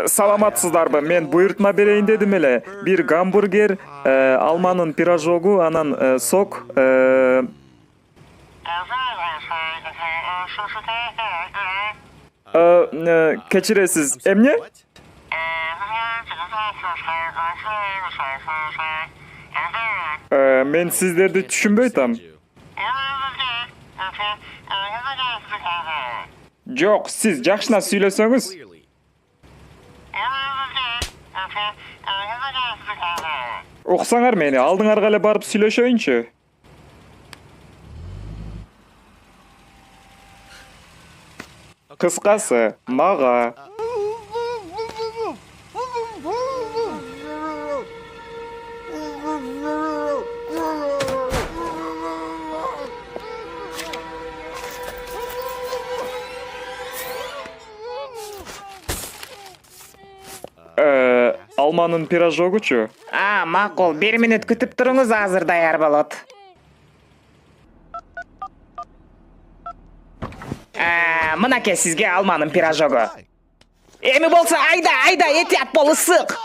Саламатсыздарбы? Мен буйртма берейин дедим эле. Бир гамбургер, алманын пирожогу, анан сок, кечиресиз, эмне? Мен сиздерди түшүнбөй атам. Жок, сиз жакшына сүйлөсөңүз. Уксаңар мени, алдыңарга эле барып сүйлөшөйүнчү. Кыскасы, мага. Алманын пирожогучу? Макул, 1 мүнөт күтүп туруңуз, азыр даяр болот. Мынакей сизге алманын пирожогу. Эми болсо айда, этият бол, ысык.